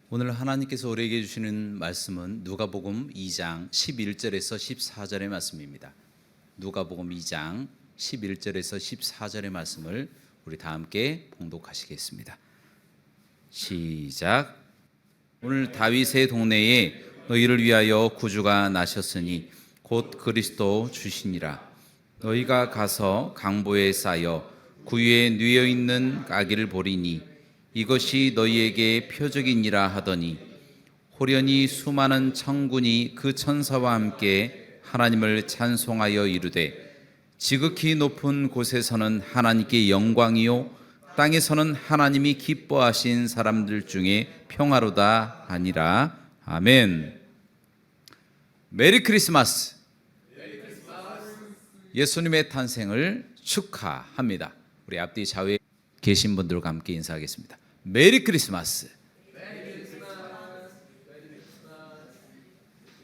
오늘 하나님께서 우리에게 주시는 말씀은 누가복음 2장 11절에서 14절의 말씀입니다. 누가복음 2장 11절에서 14절의 말씀을 우리 다 함께 봉독하시겠습니다. 시작. 오늘 다윗의 동네에 너희를 위하여 구주가 나셨으니 곧 그리스도 주시니라. 너희가 가서 강보에 쌓여 구유에 누워 있는 아기를 보리니 이것이 너희에게 표적이니라 하더니 호련히 수많은 천군이 그 천사와 함께 하나님을 찬송하여 이르되 지극히 높은 곳에서는 하나님께 영광이요 땅에서는 하나님이 기뻐하신 사람들 중에 평화로다 하니라. 아멘. 메리 크리스마스. 예수님의 탄생을 축하합니다. 우리 앞뒤 좌우에 계신 분들과 함께 인사하겠습니다. 메리 크리스마스.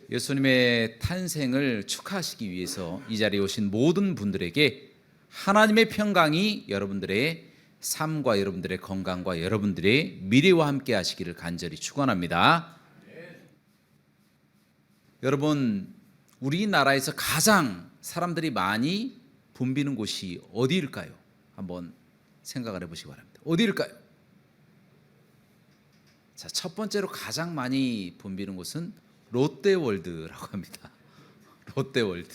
예수님의 탄생을 축하하시기 위해서 이 자리에 오신 모든 분들에게 하나님의 평강이 여러분들의 삶과 여러분들의 건강과 여러분들의 미래와 함께 하시기를 간절히 축원합니다. 여러분, 우리나라에서 가장 사람들이 많이 붐비는 곳이 어디일까요? 한번 생각을 해보시기 바랍니다. 어디일까요? 자, 첫 번째로 가장 많이 붐비는 곳은 롯데월드라고 합니다. 롯데월드.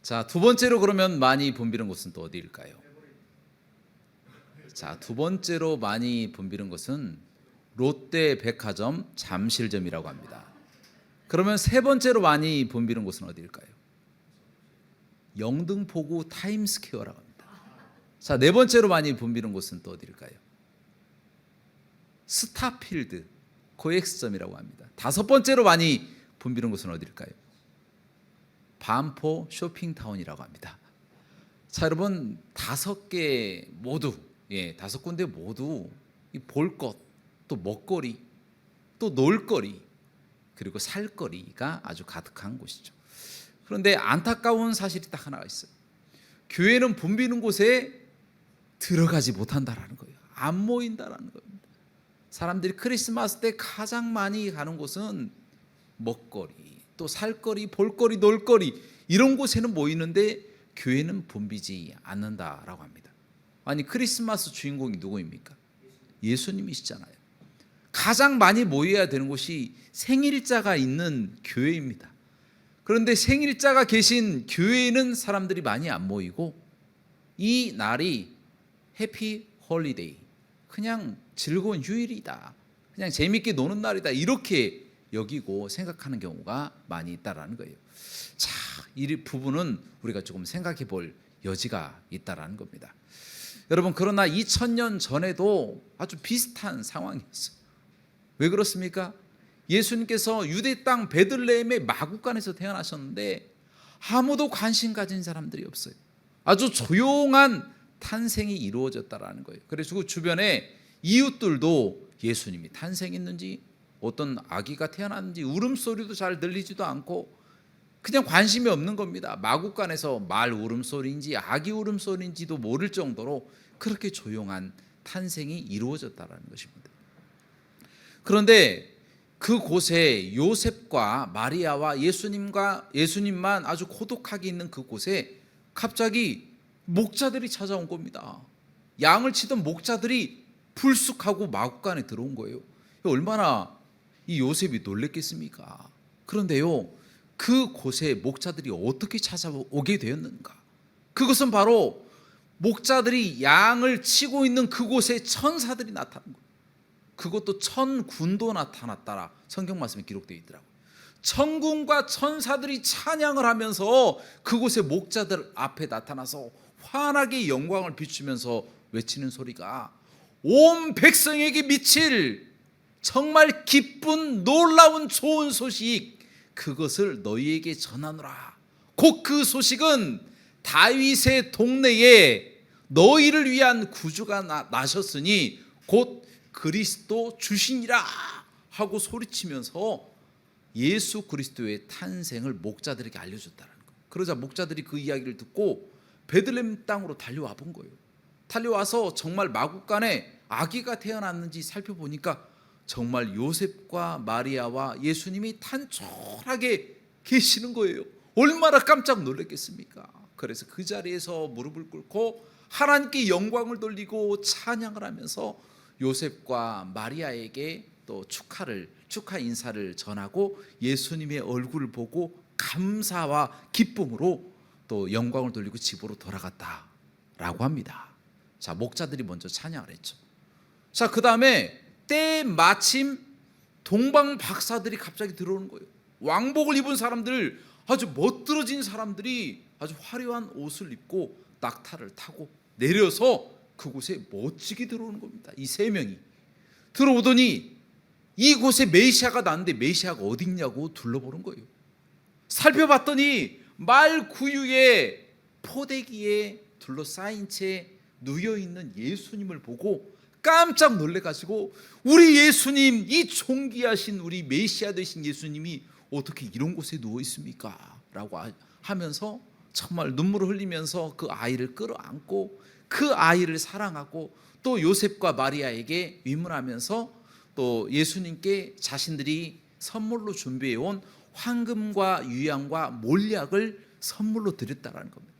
자, 두 번째로 그러면 많이 붐비는 곳은 또 어디일까요? 자, 두 번째로 많이 붐비는 곳은 롯데백화점 잠실점이라고 합니다. 그러면 세 번째로 많이 붐비는 곳은 어디일까요? 영등포구 타임스퀘어라고 합니다. 자, 네 번째로 많이 붐비는 곳은 또 어디일까요? 스타필드 코엑스점이라고 합니다. 다섯 번째로 많이 붐비는 곳은 어디일까요? 반포 쇼핑타운이라고 합니다. 자, 여러분, 다섯 개 모두, 다섯 군데 모두 볼 것, 또 먹거리, 또 놀거리, 그리고 살거리가 아주 가득한 곳이죠. 그런데 안타까운 사실이 딱 하나가 있어요. 교회는 붐비는 곳에 들어가지 못한다라는 거예요. 안 모인다라는 겁니다. 사람들이 크리스마스 때 가장 많이 가는 곳은 먹거리, 또 살거리, 볼거리, 놀거리 이런 곳에는 모이는데 교회는 붐비지 않는다라고 합니다. 아니, 크리스마스 주인공이 누구입니까? 예수님이시잖아요. 가장 많이 모여야 되는 곳이 생일자가 있는 교회입니다. 그런데 생일자가 계신 교회에는 사람들이 많이 안 모이고 이 날이 해피 홀리데이, 그냥 즐거운 휴일이다, 그냥 재밌게 노는 날이다 이렇게 여기고 생각하는 경우가 많이 있다라는 거예요. 자, 이 부분은 우리가 조금 생각해 볼 여지가 있다라는 겁니다. 여러분, 그러나 2000년 전에도 아주 비슷한 상황이었어요. 왜 그렇습니까? 예수님께서 유대 땅 베들레헴의 마구간에서 태어나셨는데 아무도 관심 가진 사람들이 없어요. 아주 조용한 탄생이 이루어졌다라는 거예요. 그래서 그 주변에 이웃들도 예수님이 탄생했는지 어떤 아기가 태어났는지 울음소리도 잘 들리지도 않고 그냥 관심이 없는 겁니다. 마구간에서 말 울음소리인지 아기 울음소리인지도 모를 정도로 그렇게 조용한 탄생이 이루어졌다라는 것입니다. 그런데 그곳에 요셉과 마리아와 예수님만 아주 고독하게 있는 그곳에 갑자기 목자들이 찾아온 겁니다. 양을 치던 목자들이 불쑥하고 마구간에 들어온 거예요. 얼마나 이 요셉이 놀랬겠습니까? 그런데요, 그곳에 목자들이 어떻게 찾아오게 되었는가? 그것은 바로 목자들이 양을 치고 있는 그곳에 천사들이 나타난 거예요. 그것도 천군도 나타났다라 성경 말씀에 기록되어 있더라고요. 천군과 천사들이 찬양을 하면서 그곳의 목자들 앞에 나타나서 환하게 영광을 비추면서 외치는 소리가 온 백성에게 미칠 정말 기쁜 놀라운 좋은 소식, 그것을 너희에게 전하노라. 곧 그 소식은 다윗의 동네에 너희를 위한 구주가 나셨으니 곧 그리스도 주시니라 하고 소리치면서 예수 그리스도의 탄생을 목자들에게 알려줬다는 거예요. 그러자 목자들이 그 이야기를 듣고 베들레헴 땅으로 달려와 본 거예요. 달려와서 정말 마구간에 아기가 태어났는지 살펴보니까 정말 요셉과 마리아와 예수님이 단촐하게 계시는 거예요. 얼마나 깜짝 놀랐겠습니까? 그래서 그 자리에서 무릎을 꿇고 하나님께 영광을 돌리고 찬양을 하면서 요셉과 마리아에게 또 축하 인사를 전하고 예수님의 얼굴을 보고 감사와 기쁨으로 또 영광을 돌리고 집으로 돌아갔다라고 합니다. 자, 목자들이 먼저 찬양을 했죠. 자, 그 다음에 때마침 동방 박사들이 갑자기 들어오는 거예요. 왕복을 입은 사람들, 아주 멋들어진 사람들이 아주 화려한 옷을 입고 낙타를 타고 내려서 그곳에 멋지게 들어오는 겁니다. 이 세 명이 들어오더니 이곳에 메시아가 나는데 메시아가 어디 있냐고 둘러보는 거예요. 살펴봤더니 말 구유에 포대기에 둘러싸인 채 누워있는 예수님을 보고 깜짝 놀래가지고 우리 예수님, 이 존귀하신 우리 메시아 되신 예수님이 어떻게 이런 곳에 누워 있습니까? 라고 하면서 정말 눈물을 흘리면서 그 아이를 끌어안고 그 아이를 사랑하고 또 요셉과 마리아에게 위문하면서 또 예수님께 자신들이 선물로 준비해온 황금과 유향과 몰약을 선물로 드렸다는 겁니다.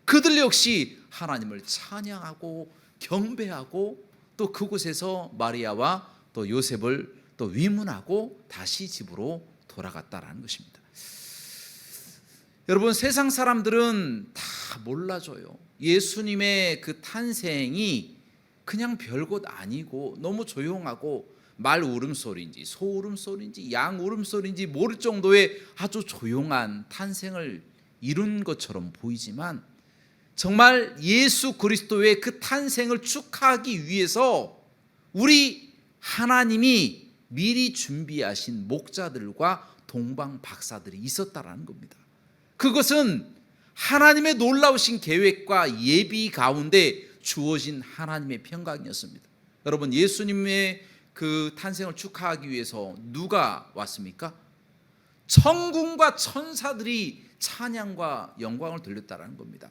그들 역시 하나님을 찬양하고 경배하고 또 그곳에서 마리아와 또 요셉을 또 위문하고 다시 집으로 돌아갔다라는 것입니다. 여러분, 세상 사람들은 다 몰라줘요. 예수님의 그 탄생이 그냥 별것 아니고 너무 조용하고 말 울음소리인지 소 울음소리인지 양 울음소리인지 모를 정도의 아주 조용한 탄생을 이룬 것처럼 보이지만 정말 예수 그리스도의 그 탄생을 축하하기 위해서 우리 하나님이 미리 준비하신 목자들과 동방 박사들이 있었다라는 겁니다. 그것은 하나님의 놀라우신 계획과 예비 가운데 주어진 하나님의 평강이었습니다. 여러분, 예수님의 그 탄생을 축하하기 위해서 누가 왔습니까? 천군과 천사들이 찬양과 영광을 돌렸다라는 겁니다.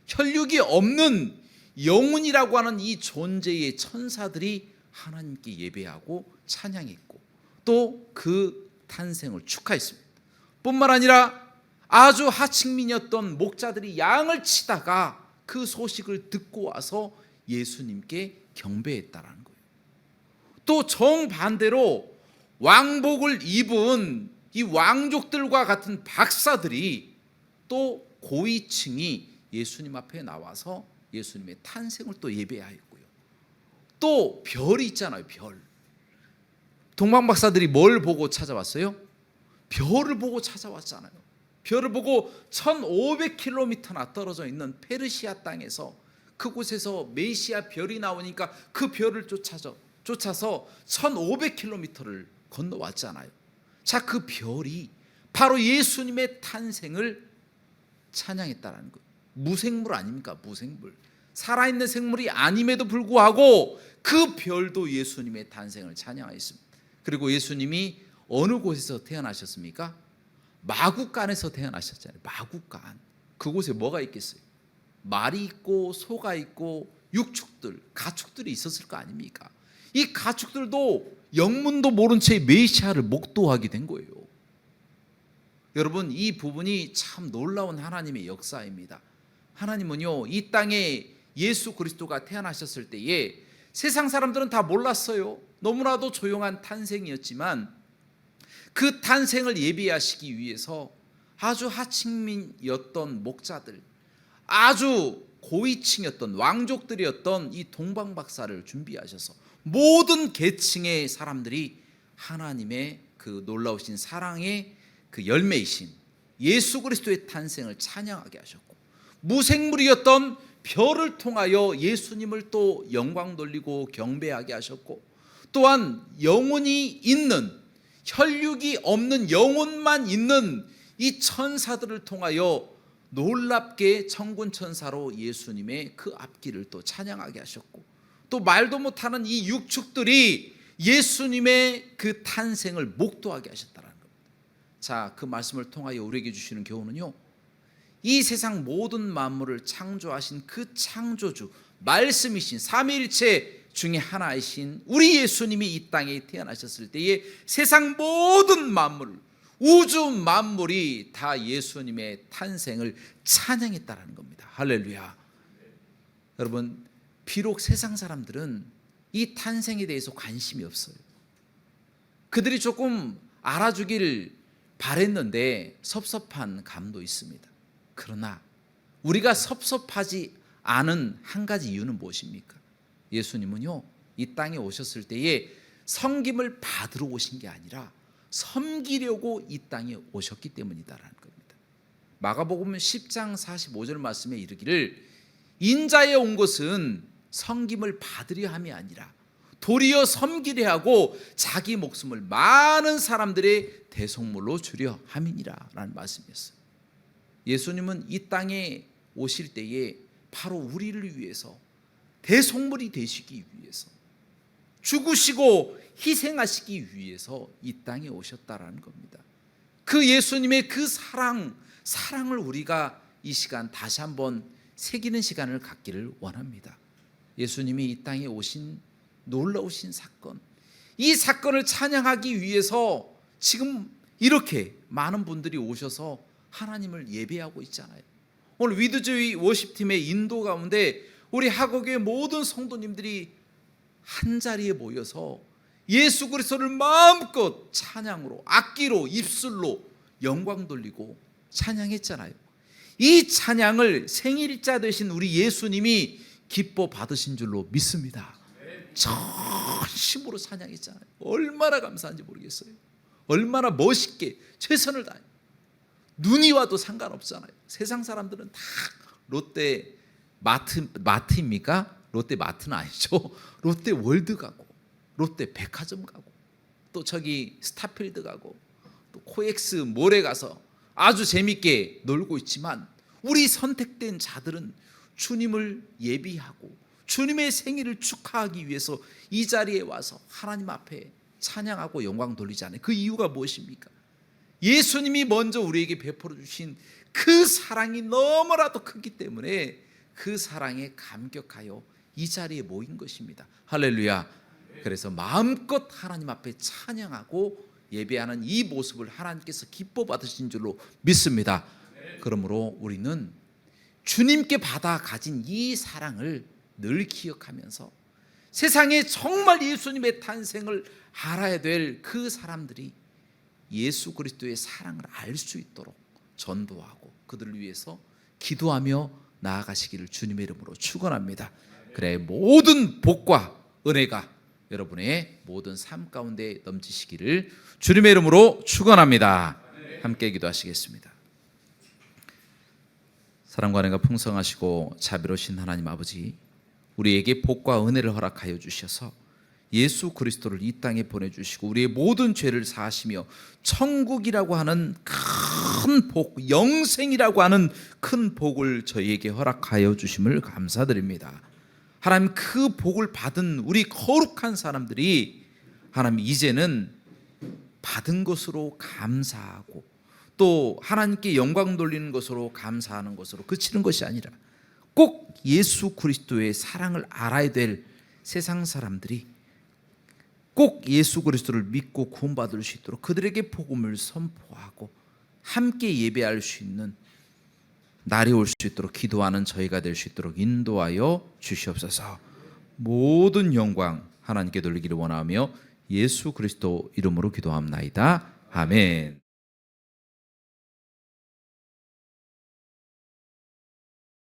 혈육이 없는 영혼이라고 하는 이 존재의 천사들이 하나님께 예배하고 찬양했고 또 그 탄생을 축하했습니다. 뿐만 아니라 아주 하층민이었던 목자들이 양을 치다가 그 소식을 듣고 와서 예수님께 경배했다라는 거예요. 또 정반대로 왕복을 입은 이 왕족들과 같은 박사들이 또 고위층이 예수님 앞에 나와서 예수님의 탄생을 또 예배하였고요. 또 별이 있잖아요. 별. 동방 박사들이 뭘 보고 찾아왔어요? 별을 보고 찾아왔잖아요. 별을 보고 1500km나 떨어져 있는 페르시아 땅에서 그곳에서 메시아 별이 나오니까 그 별을 쫓아서 1500km를 건너왔잖아요. 자, 그 별이 바로 예수님의 탄생을 찬양했다는 거예요. 무생물 아닙니까? 무생물. 살아있는 생물이 아님에도 불구하고 그 별도 예수님의 탄생을 찬양했습니다. 그리고 예수님이 어느 곳에서 태어나셨습니까? 마구간에서 태어나셨잖아요. 마구간. 그곳에 뭐가 있겠어요? 말이 있고 소가 있고 육축들, 가축들이 있었을 거 아닙니까? 이 가축들도 영문도 모른 채 메시아를 목도하게 된 거예요. 여러분, 이 부분이 참 놀라운 하나님의 역사입니다. 하나님은요, 이 땅에 예수 그리스도가 태어나셨을 때에 세상 사람들은 다 몰랐어요. 너무나도 조용한 탄생이었지만 그 탄생을 예비하시기 위해서 아주 하층민이었던 목자들, 아주 고위층이었던 왕족들이었던 이 동방박사를 준비하셔서 모든 계층의 사람들이 하나님의 그 놀라우신 사랑의 그 열매이신 예수 그리스도의 탄생을 찬양하게 하셨고, 무생물이었던 별을 통하여 예수님을 또 영광 돌리고 경배하게 하셨고, 또한 영혼이 있는, 혈육이 없는 영혼만 있는 이 천사들을 통하여 놀랍게 천군 천사로 예수님의 그 앞길을 또 찬양하게 하셨고, 또 말도 못하는 이 육축들이 예수님의 그 탄생을 목도하게 하셨다는 겁니다. 자, 그 말씀을 통하여 우리에게 주시는 교훈은요, 이 세상 모든 만물을 창조하신 그 창조주, 말씀이신 삼위일체 중에 하나이신 우리 예수님이 이 땅에 태어나셨을 때에 세상 모든 만물, 우주 만물이 다 예수님의 탄생을 찬양했다라는 겁니다. 할렐루야. 여러분, 비록 세상 사람들은 이 탄생에 대해서 관심이 없어요. 그들이 조금 알아주길 바랬는데 섭섭한 감도 있습니다. 그러나 우리가 섭섭하지 않은 한 가지 이유는 무엇입니까? 예수님은요, 이 땅에 오셨을 때에 섬김을 받으러 오신 게 아니라 섬기려고 이 땅에 오셨기 때문이다라는 겁니다. 마가복음 10장 45절 말씀에 이르기를 인자에 온 것은 섬김을 받으려 함이 아니라 도리어 섬기려 하고 자기 목숨을 많은 사람들의 대속물로 주려 함이니라 라는 말씀이었어요. 예수님은 이 땅에 오실 때에 바로 우리를 위해서 대속물이 되시기 위해서 죽으시고 희생하시기 위해서 이 땅에 오셨다라는 겁니다. 그 예수님의 그 사랑을 우리가 이 시간 다시 한번 새기는 시간을 갖기를 원합니다. 예수님이 이 땅에 오신 놀라우신 사건, 이 사건을 찬양하기 위해서 지금 이렇게 많은 분들이 오셔서 하나님을 예배하고 있잖아요. 오늘 위드조이 워십팀의 인도 가운데 우리 하곡의 모든 성도님들이 한 자리에 모여서 예수 그리스도를 마음껏 찬양으로, 악기로, 입술로 영광 돌리고 찬양했잖아요. 이 찬양을 생일자 되신 우리 예수님이 기뻐 받으신 줄로 믿습니다. 전심으로 찬양했잖아요. 얼마나 감사한지 모르겠어요. 얼마나 멋있게 최선을 다해. 눈이 와도 상관없잖아요. 세상 사람들은 다 롯데 마트입니까? 롯데 마트는 아니죠. 롯데 월드 가고, 롯데 백화점 가고, 또 저기 스타필드 가고, 또 코엑스 몰에 가서 아주 재밌게 놀고 있지만 우리 선택된 자들은 주님을 예비하고 주님의 생일을 축하하기 위해서 이 자리에 와서 하나님 앞에 찬양하고 영광 돌리지 않아요. 그 이유가 무엇입니까? 예수님이 먼저 우리에게 베풀어 주신 그 사랑이 너무나도 크기 때문에 그 사랑에 감격하여 이 자리에 모인 것입니다. 할렐루야. 그래서 마음껏 하나님 앞에 찬양하고 예배하는 이 모습을 하나님께서 기뻐 받으신 줄로 믿습니다. 그러므로 우리는 주님께 받아 가진 이 사랑을 늘 기억하면서 세상에 정말 예수님의 탄생을 알아야 될 그 사람들이 예수 그리스도의 사랑을 알 수 있도록 전도하고 그들을 위해서 기도하며 나아가시기를 주님의 이름으로 축원합니다. 그래 모든 복과 은혜가 여러분의 모든 삶 가운데 넘치시기를 주님의 이름으로 축원합니다. 함께 기도하시겠습니다. 사랑과 은혜가 풍성하시고 자비로우신 하나님 아버지, 우리에게 복과 은혜를 허락하여 주셔서 예수 그리스도를 이 땅에 보내주시고 우리의 모든 죄를 사하시며 천국이라고 하는 큰 복, 영생이라고 하는 큰 복을 저희에게 허락하여 주심을 감사드립니다. 하나님, 그 복을 받은 우리 거룩한 사람들이 하나님 이제는 받은 것으로 감사하고 또 하나님께 영광 돌리는 것으로 감사하는 것으로 그치는 것이 아니라 꼭 예수 그리스도의 사랑을 알아야 될 세상 사람들이 꼭 예수 그리스도를 믿고 구원받을 수 있도록 그들에게 복음을 선포하고 함께 예배할 수 있는 날이 올 수 있도록 기도하는 저희가 될 수 있도록 인도하여 주시옵소서. 모든 영광 하나님께 돌리기를 원하며 예수 그리스도 이름으로 기도합나이다. 아멘.